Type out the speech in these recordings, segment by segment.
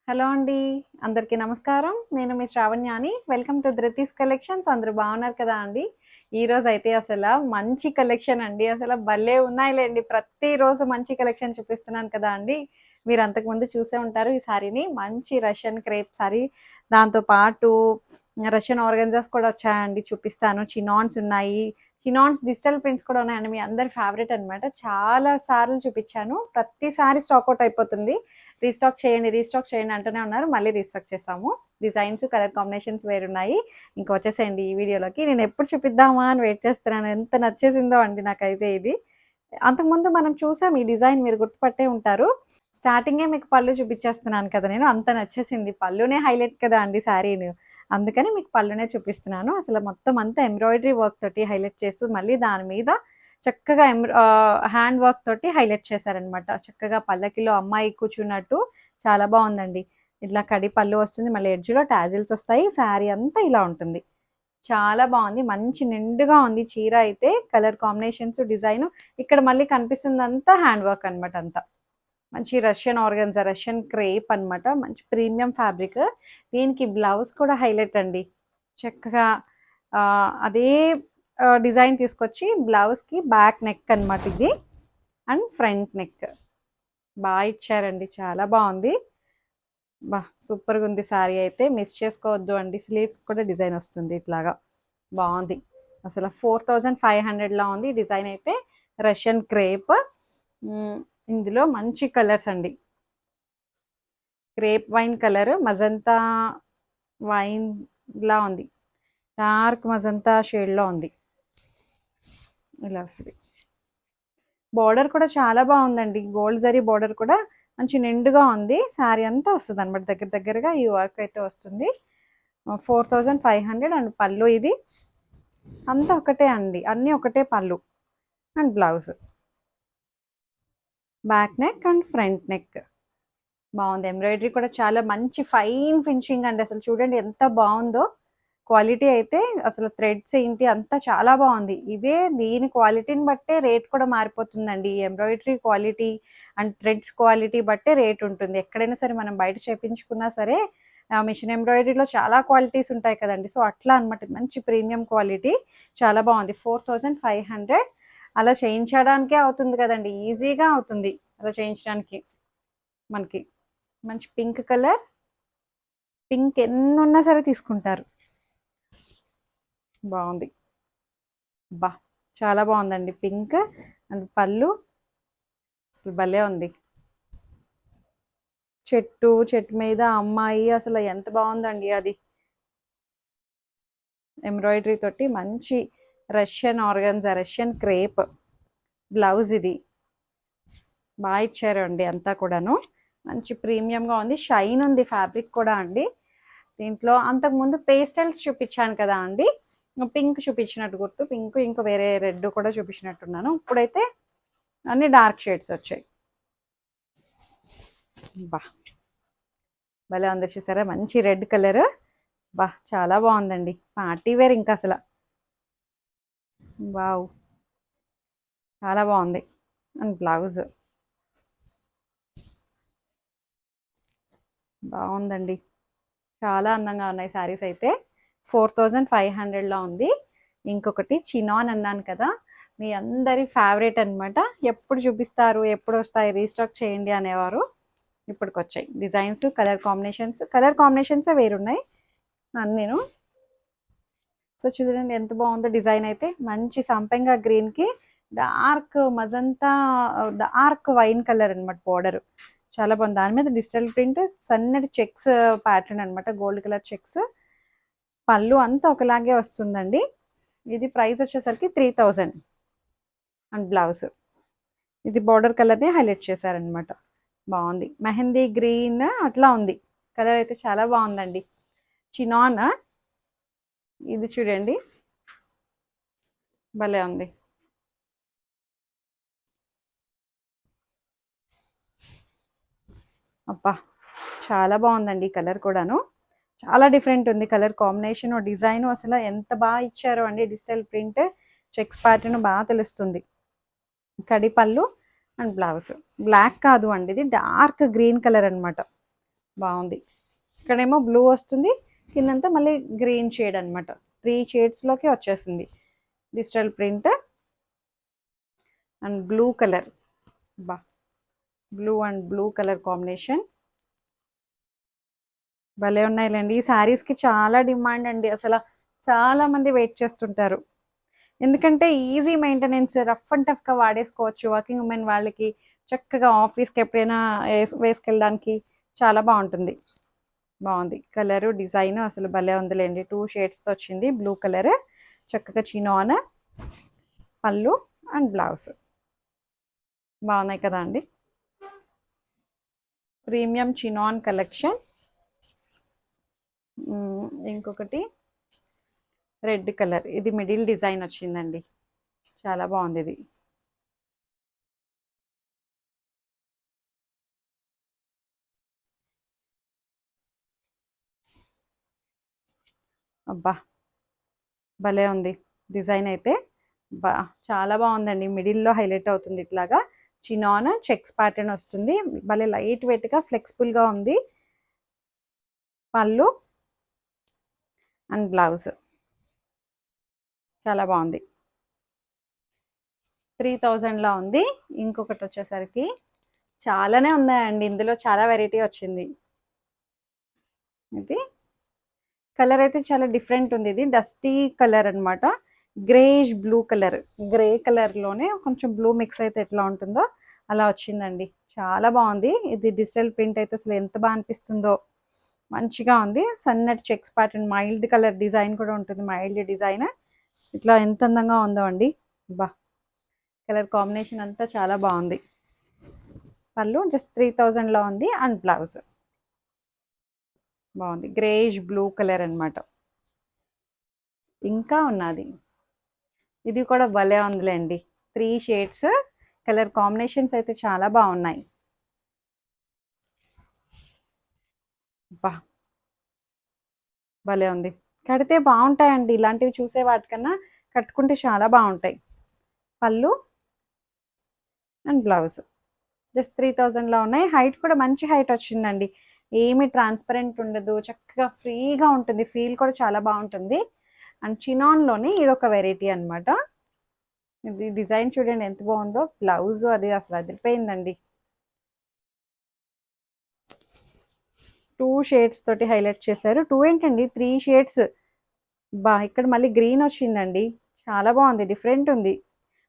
Hello అండి. అందరికీ నమస్కారం. నేను మీ శ్రావణ్యాని. Welcome to Dhruti's collections. అందరూ బాగున్నారు కదా అండి? ఈరోజైతే అసల మంచి కలెక్షన్ అండి. అసల భలే ఉన్నాయిలెండి. ప్రతిరోజు మంచి కలెక్షన్ చూపిస్తున్నాను కదా అండి. మీరు అంతకుముందు చూసే ఉంటారు ఈ సారీని. మంచి రష్యన్ క్రేప్ సారీ. దాంతో పాటు రష్యన్ ఆర్గన్జాస్ కూడా వచ్చాయండి. చూపిస్తాను. చినాన్స్ ఉన్నాయి. చినాన్స్ డిజిటల్ ప్రింట్స్ కూడా ఉన్నాయండి. మీ అందరి ఫేవరెట్ అనమాట. చాలా సార్లు చూపించాను. ప్రతిసారి స్టాక్ అవుట్ అయిపోతుంది. రీస్టాక్ చేయండి అంటూనే ఉన్నారు. మళ్ళీ రీస్టాక్ చేసాము. డిజైన్స్ కలర్ కాంబినేషన్స్ వేరున్నాయి. ఇంకా వచ్చేసేయండి ఈ వీడియోలోకి. నేను ఎప్పుడు చూపిద్దామా అని వెయిట్ చేస్తున్నాను. ఎంత నచ్చేసిందో అండి నాకైతే ఇది. అంతకుముందు మనం చూసాం ఈ డిజైన్, మీరు గుర్తుపట్టే ఉంటారు. స్టార్టింగే మీకు పళ్ళు చూపించేస్తున్నాను కదా, నేను అంత నచ్చేసింది. పళ్ళునే హైలైట్ కదా అండి శారీని, అందుకని మీకు పళ్ళునే చూపిస్తున్నాను. అసలు మొత్తం అంతా ఎంబ్రాయిడరీ వర్క్ తోటి హైలైట్ చేస్తూ మళ్ళీ దాని మీద చక్కగా హ్యాండ్ వర్క్ తోటి హైలైట్ చేశారనమాట. చక్కగా పల్లకిలో అమ్మాయి కూర్చున్నట్టు చాలా బాగుందండి. ఇట్లా కడి పళ్ళు వస్తుంది, మళ్ళీ ఎడ్జ్లో టాజిల్స్ వస్తాయి. శారీ అంతా ఇలా ఉంటుంది. చాలా బాగుంది. మంచి నిండుగా ఉంది చీర అయితే. కలర్ కాంబినేషన్స్, డిజైన్ ఇక్కడ మళ్ళీ కనిపిస్తుందంతా హ్యాండ్ వర్క్ అనమాట. అంతా మంచి రష్యన్ ఆర్గన్జా, రష్యన్ క్రేప్ అనమాట. మంచి ప్రీమియం ఫ్యాబ్రిక్. దీనికి బ్లౌజ్ కూడా హైలైట్ అండి. చక్కగా అదే డిజైన్ తీసుకొచ్చి బ్లౌజ్కి బ్యాక్ నెక్ అనమాట ఇది, అండ్ ఫ్రంట్ నెక్ బాగా ఇచ్చారండి. చాలా బాగుంది. బా సూపర్గా ఉంది శారీ అయితే. మిస్ చేసుకోవద్దు అండి. స్లీవ్స్ కూడా డిజైన్ వస్తుంది ఇట్లాగా. బాగుంది. అసలు 4500లా ఉంది డిజైన్ అయితే. Russian crepe. ఇందులో మంచి కలర్స్ అండి. Crepe wine colour, magenta wine లా ఉంది, డార్క్ మజంతా షేడ్లో ఉంది. ఇలా వస్తుంది. బార్డర్ కూడా చాలా బాగుందండి. గోల్డ్ జరీ బార్డర్ కూడా మంచి నిండుగా ఉంది. శారీ అంతా వస్తుంది అనమాట. దగ్గరగా ఈ వర్క్ అయితే వస్తుంది. 4500 అండ్ పళ్ళు ఇది అంతా ఒకటే అండి. అన్నీ ఒకటే పళ్ళు and blouse. Back neck and front neck బాగుంది. ఎంబ్రాయిడరీ కూడా చాలా మంచి ఫైన్ ఫినిషింగ్ అండి. అసలు చూడండి ఎంత బాగుందో. క్వాలిటీ అయితే అసలు థ్రెడ్స్ ఏంటి అంతా చాలా బాగుంది. ఇవే దీని క్వాలిటీని బట్టే రేట్ కూడా మారిపోతుందండి. Embroidery quality and threads quality బట్టే రేట్ ఉంటుంది. ఎక్కడైనా సరే మనం బయట చేపించుకున్నా సరే మిషన్ ఎంబ్రాయిడరీలో చాలా క్వాలిటీస్ ఉంటాయి కదండి. సో అట్లా అనమాట. మంచి ప్రీమియం క్వాలిటీ. చాలా బాగుంది. 4500 అలా చేయించడానికే అవుతుంది కదండి. ఈజీగా అవుతుంది అలా చేయించడానికి. మనకి మంచి పింక్ కలర్. పింక్ ఎన్ని ఉన్నా సరే తీసుకుంటారు. బాగుంది. బా చాలా బాగుందండి. పింక్ అండ్ పళ్ళు అసలు భలే ఉంది. చెట్టు మీద అమ్మాయి అసలు ఎంత బాగుందండి అది. ఎంబ్రాయిడరీ తోటి మంచి Russian organza, Russian crepe blouse ఇది. బాగా ఇచ్చారు అండి అంతా కూడాను. మంచి ప్రీమియంగా ఉంది. షైన్ ఉంది ఫ్యాబ్రిక్ కూడా అండి. దీంట్లో అంతకుముందు పేస్టల్స్ చూపించాను కదా అండి. పింక్ చూపించినట్టు గుర్తు. పింక్ ఇంకా వేరే రెడ్ కూడా చూపించినట్టున్నాను. ఇప్పుడైతే అన్ని డార్క్ షేడ్స్ వచ్చాయి. బా భలే ఉంది. చూసారా మంచి రెడ్ కలర్. బా చాలా బాగుందండి. పార్టీ వేర్ ఇంకా అసలు. వావ్ చాలా బాగుంది. అండ్ బ్లౌజ్ బాగుందండి. చాలా అందంగా ఉన్నాయి శారీస్ అయితే. 4500లో ఉంది. ఇంకొకటి చినాన్ అన్నాను కదా, మీ అందరి ఫేవరెట్ అనమాట. ఎప్పుడు చూపిస్తారు, ఎప్పుడు వస్తాయి, రీస్టాక్ చేయండి అనేవారు. ఇప్పటికి వచ్చాయి డిజైన్స్, కలర్ కాంబినేషన్స్ వేరున్నాయి అన్నీను. సో చూడండి ఎంత బాగుందో డిజైన్ అయితే. మంచి సంపెంగా గ్రీన్కి dark magenta, dark wine colour అనమాట బార్డర్. చాలా బాగుంది. దాని మీద డిజిటల్ ప్రింట్, సన్నటి చెక్స్ ప్యాటర్న్ అనమాట, గోల్డ్ కలర్ చెక్స్. పళ్ళు అంతా ఒకలాగే వస్తుందండి. ఇది ప్రైస్ వచ్చేసరికి 3000 అండ్ బ్లౌజ్. ఇది బార్డర్ కలర్ని హైలైట్ చేశారనమాట. బాగుంది. మెహందీ గ్రీన్ అట్లా ఉంది. కలర్ అయితే చాలా బాగుందండి. చినాన్ ఇది చూడండి భలే ఉంది. అబ్బా చాలా బాగుందండి. కలర్ కూడాను చాలా డిఫరెంట్ ఉంది. కలర్ కాంబినేషన్, డిజైన్ అసలు ఎంత బాగా ఇచ్చారో అండి. డిజిటల్ ప్రింట్, చెక్స్ ప్యాటర్న్ బాగా తెలుస్తుంది. కడి పళ్ళు అండ్ బ్లౌజ్. బ్లాక్ కాదు అండి, ఇది డార్క్ గ్రీన్ కలర్ అనమాట. బాగుంది. ఇక్కడేమో బ్లూ వస్తుంది, కిందంతా మళ్ళీ గ్రీన్ షేడ్ అనమాట. 3 షేడ్స్లోకి వచ్చేసింది digital print. And blue colour, బా blue and blue colour combination భలే ఉన్నాయిలేండి. ఈ శారీస్కి చాలా డిమాండ్ అండి. అసలు చాలా మంది వెయిట్ చేస్తుంటారు. ఎందుకంటే ఈజీ మెయింటెనెన్స్, రఫ్ అండ్ టఫ్గా వాడేసుకోవచ్చు. వర్కింగ్ ఉమెన్ వాళ్ళకి చక్కగా ఆఫీస్కి ఎప్పుడైనా వేసుకెళ్ళడానికి చాలా బాగుంటుంది. బాగుంది కలరు, డిజైన్ అసలు భలే ఉందిలేండి. 2 షేడ్స్తో వచ్చింది. బ్లూ కలర్, చక్కగా చినాన్, పళ్ళు అండ్ బ్లౌజ్ బాగున్నాయి కదా అండి. Premium chinon collection. ఇంకొకటి రెడ్ కలర్, ఇది మిడిల్ డిజైన్ వచ్చిందండి. చాలా బాగుంది ఇది. అబ్బా భలే ఉంది డిజైన్ అయితే. బా చాలా బాగుందండి. మిడిల్లో హైలైట్ అవుతుంది ఇట్లాగా. చినాన్ చెక్స్ ప్యాటర్న్ వస్తుంది. భలే లైట్ వెయిట్గా ఫ్లెక్సిబుల్గా ఉంది. పళ్ళు అండ్ బ్లౌజ్ చాలా బాగుంది. 3000లో ఉంది. ఇంకొకటి వచ్చేసరికి చాలానే ఉన్నాయండి, ఇందులో చాలా వెరైటీ వచ్చింది. ఇది కలర్ అయితే చాలా డిఫరెంట్ ఉంది. ఇది డస్టీ కలర్ అనమాట. గ్రేష్ బ్లూ కలర్, గ్రే కలర్లోనే కొంచెం బ్లూ మిక్స్ అయితే ఎట్లా ఉంటుందో అలా వచ్చిందండి. చాలా బాగుంది. ఇది డిజిటల్ ప్రింట్ అయితే అసలు ఎంత బాగా అనిపిస్తుందో. మంచిగా ఉంది. సన్నటి checks pattern, mild colour design కూడా ఉంటుంది. మైల్డ్ డిజైన్ ఇట్లా ఎంత అందంగా ఉందో అండి. బా కలర్ కాంబినేషన్ అంతా చాలా బాగుంది. పళ్ళు జస్ట్ 3000లో ఉంది. అండ్ బ్లౌజ్ బాగుంది. గ్రేష్ బ్లూ కలర్ అనమాట. ఇంకా ఉన్నది, ఇది కూడా భలే ఉందిలేండి. 3 షేడ్స్, కలర్ కాంబినేషన్స్ అయితే చాలా బాగున్నాయి. బా భలే ఉంది. కడితే బాగుంటాయండి. ఇలాంటివి చూసే వాటికన్నా కట్టుకుంటే చాలా బాగుంటాయి. పళ్ళు అండ్ బ్లౌజ్ జస్ట్ 3000లో ఉన్నాయి. హైట్ కూడా మంచి హైట్ వచ్చిందండి. ఏమి ట్రాన్స్పరెంట్ ఉండదు, చక్కగా ఫ్రీగా ఉంటుంది. ఫీల్ కూడా చాలా బాగుంటుంది. అండ్ చినాన్లోని ఇది ఒక వెరైటీ అనమాట. ఇది డిజైన్ చూడండి ఎంత బాగుందో. బ్లౌజ్ అది అసలు అదిరిపోయిందండి. 2 షేడ్స్ తోటి హైలైట్ చేశారు. 2 ఏంటండి, 3 షేడ్స్. బా ఇక్కడ మళ్ళీ గ్రీన్ వచ్చిందండి. చాలా బాగుంది, డిఫరెంట్ ఉంది.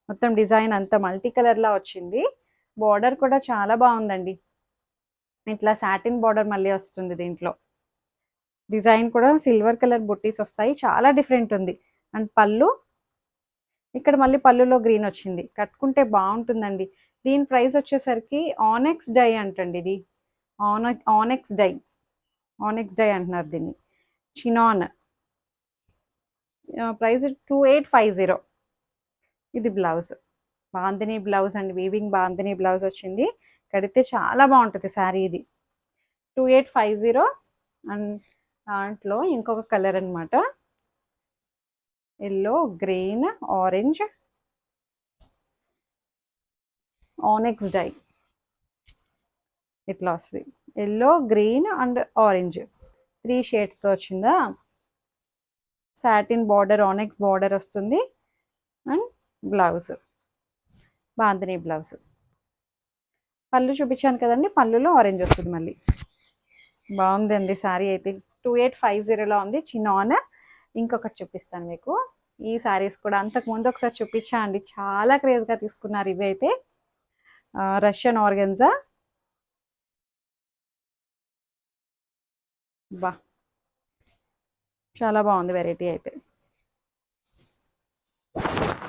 మొత్తం డిజైన్ అంతా మల్టీ కలర్లా వచ్చింది. బార్డర్ కూడా చాలా బాగుందండి. ఇట్లా సాటిన్ బార్డర్ మళ్ళీ వస్తుంది దీంట్లో. డిజైన్ కూడా సిల్వర్ కలర్ బుట్టీస్ వస్తాయి. చాలా డిఫరెంట్ ఉంది. అండ్ పళ్ళు, ఇక్కడ మళ్ళీ పళ్ళులో గ్రీన్ వచ్చింది. కట్టుకుంటే బాగుంటుందండి. దీని ప్రైస్ వచ్చేసరికి ఆనెక్స్ డై అంటండి. ఇది ఆనెక్స్ డై, ఆనెక్స్ డై అంటున్నారు దీన్ని. Chinon price 2850. ఇది బ్లౌజ్, బాందిని బ్లౌజ్ అండి. వీవింగ్ బాందిని బ్లౌజ్ వచ్చింది. కడితే చాలా బాగుంటుంది శారీ. ఇది 2850. అండ్ దాంట్లో ఇంకొక కలర్ అనమాట. ఎల్లో, గ్రీన్, ఆరెంజ్, ఆనెక్స్ డై ఇట్లా వస్తుంది. ఎల్లో, గ్రీన్ అండ్ ఆరెంజ్ 3 షేడ్స్తో వచ్చిందా. సాటిన్ బార్డర్, ఆనెక్స్ బార్డర్ వస్తుంది. And blouse bandhani blouse. పళ్ళు చూపించాను కదండి, పళ్ళులో ఆరెంజ్ వస్తుంది మళ్ళీ. బాగుందండి శారీ అయితే. 2850లో ఉంది చినాన్. ఇంకొకటి చూపిస్తాను మీకు. ఈ శారీస్ కూడా అంతకుముందు ఒకసారి చూపించా అండి, చాలా క్రేజ్గా తీసుకున్నారు. ఇవి అయితే రష్యన్ ఆర్గెన్జా. బా చాలా బాగుంది వెరైటీ అయితే.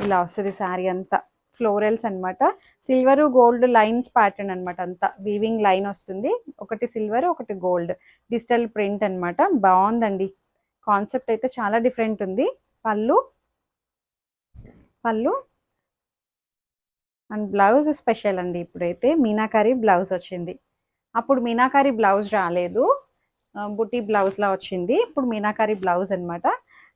ఇలా వస్తుంది శారీ అంతా. ఫ్లోరల్స్ అనమాట. సిల్వర్ గోల్డ్ లైన్స్ ప్యాటర్న్ అనమాట. అంతా వీవింగ్ లైన్ వస్తుంది. ఒకటి సిల్వర్, ఒకటి గోల్డ్, డిజిటల్ ప్రింట్ అనమాట. బాగుందండి. కాన్సెప్ట్ అయితే చాలా డిఫరెంట్ ఉంది. పళ్ళు అండ్ బ్లౌజ్ స్పెషల్ అండి. ఇప్పుడైతే మీనాకారి బ్లౌజ్ వచ్చింది. అప్పుడు మీనాకారి బ్లౌజ్ రాలేదు, బుటీ బ్లౌజ్లా వచ్చింది. ఇప్పుడు మీనాకారి బ్లౌజ్ అనమాట.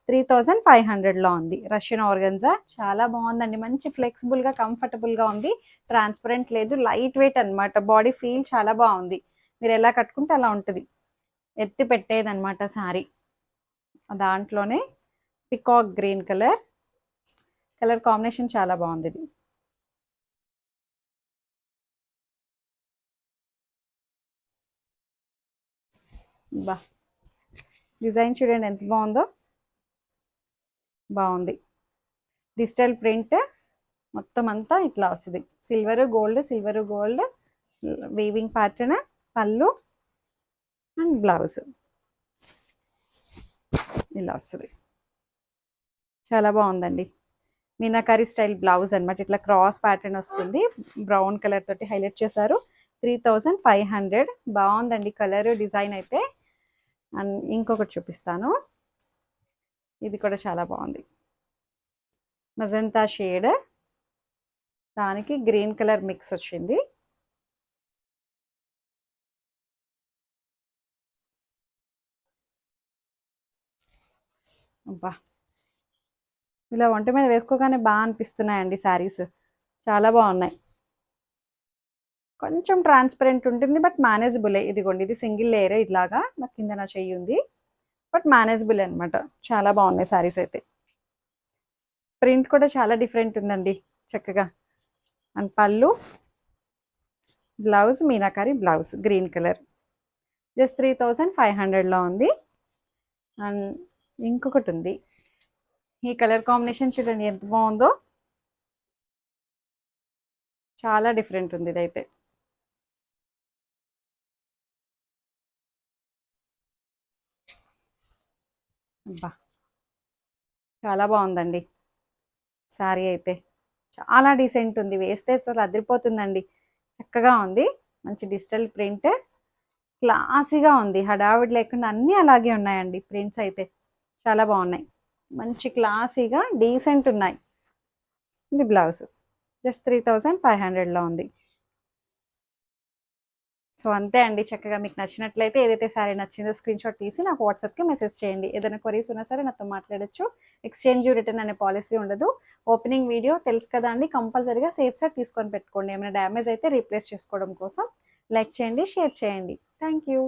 3500లో ఉంది. రష్యన్ ఆర్గన్జా చాలా బాగుందండి. మంచి ఫ్లెక్సిబుల్గా, కంఫర్టబుల్గా ఉంది. ట్రాన్స్పరెంట్ లేదు, లైట్ వెయిట్ అనమాట. బాడీ ఫీల్ చాలా బాగుంది. మీరు ఎలా కట్టుకుంటే అలా ఉంటుంది. ఎత్తి పెట్టేదన్నమాట శారీ. దాంట్లోనే పికాక్ గ్రీన్ కలర్ కాంబినేషన్ చాలా బాగుంది ఇది. బా డిజైన్ చూడండి ఎంత బాగుందో, బాగుంది. డిజిటల్ ప్రింట్ మొత్తం అంతా ఇట్లా వస్తుంది. సిల్వర్ గోల్డ్ వీవింగ్ ప్యాటర్న్, పళ్ళు అండ్ బ్లౌజ్ ఇలా వస్తుంది. చాలా బాగుందండి. మీనాకారి స్టైల్ బ్లౌజ్ అనమాట. ఇట్లా క్రాస్ ప్యాటర్న్ వస్తుంది. బ్రౌన్ కలర్ తోటి హైలైట్ చేశారు. 3500. బాగుందండి కలర్ డిజైన్ అయితే. అండ్ ఇంకొకటి చూపిస్తాను. ఇది కూడా చాలా బాగుంది. మజంతా షేడ్, దానికి గ్రీన్ కలర్ మిక్స్ వచ్చింది. అబ్బా ఇలా ఒంటి మీద వేసుకోగానే బాగా అనిపిస్తున్నాయండి శారీస్. చాలా బాగున్నాయి. కొంచెం ట్రాన్స్పరెంట్ ఉంటుంది బట్ మేనేజబులే. ఇదిగోండి ఇది సింగిల్ లేయర్ ఇట్లాగా నాకు కింద నా చెయ్యి ఉంది, బట్ మేనేజబుల్ అనమాట. చాలా బాగున్నాయి శారీస్ అయితే. ప్రింట్ కూడా చాలా డిఫరెంట్ ఉందండి చక్కగా. And pallu, blouse meenakari blouse green colour. Just 3500లో ఉంది. అండ్ ఇంకొకటి ఉంది. ఈ కలర్ కాంబినేషన్ చూడండి ఎంత బాగుందో, చాలా డిఫరెంట్ ఉంది ఇదైతే. అబ్బా చాలా బాగుందండి శారీ అయితే. చాలా డీసెంట్ ఉంది, వేస్తే అసలు అదిరిపోతుందండి. చక్కగా ఉంది. మంచి డిజిటల్ ప్రింట్, క్లాసీగా ఉంది. హడావిడి లేకుండా అన్నీ అలాగే ఉన్నాయండి. ప్రింట్స్ అయితే చాలా బాగున్నాయి. మంచి క్లాసీగా డీసెంట్ ఉన్నాయి. ఇది బ్లౌజ్ జస్ట్ 3500లో ఉంది. సో అంతే అండి. చక్కగా మీకు నచ్చినట్లయితే ఏదైతే శారీ నచ్చిందో స్క్రీన్ షాట్ తీసి నాకు వాట్సాప్కి మెసేజ్ చేయండి. ఏదైనా క్వరీస్ ఉన్నా సరే నాతో మాట్లాడొచ్చు. ఎక్స్చేంజ్ రిటర్న్ అనే పాలసీ ఉండదు. ఓపెనింగ్ వీడియో తెలుసు కదా అండి, కంపల్సరీగా సేఫ్ సైడ్ తీసుకొని పెట్టుకోండి. ఏమైనా డ్యామేజ్ అయితే రీప్లేస్ చేసుకోవడం కోసం. లైక్ చేయండి, షేర్ చేయండి. Thank you.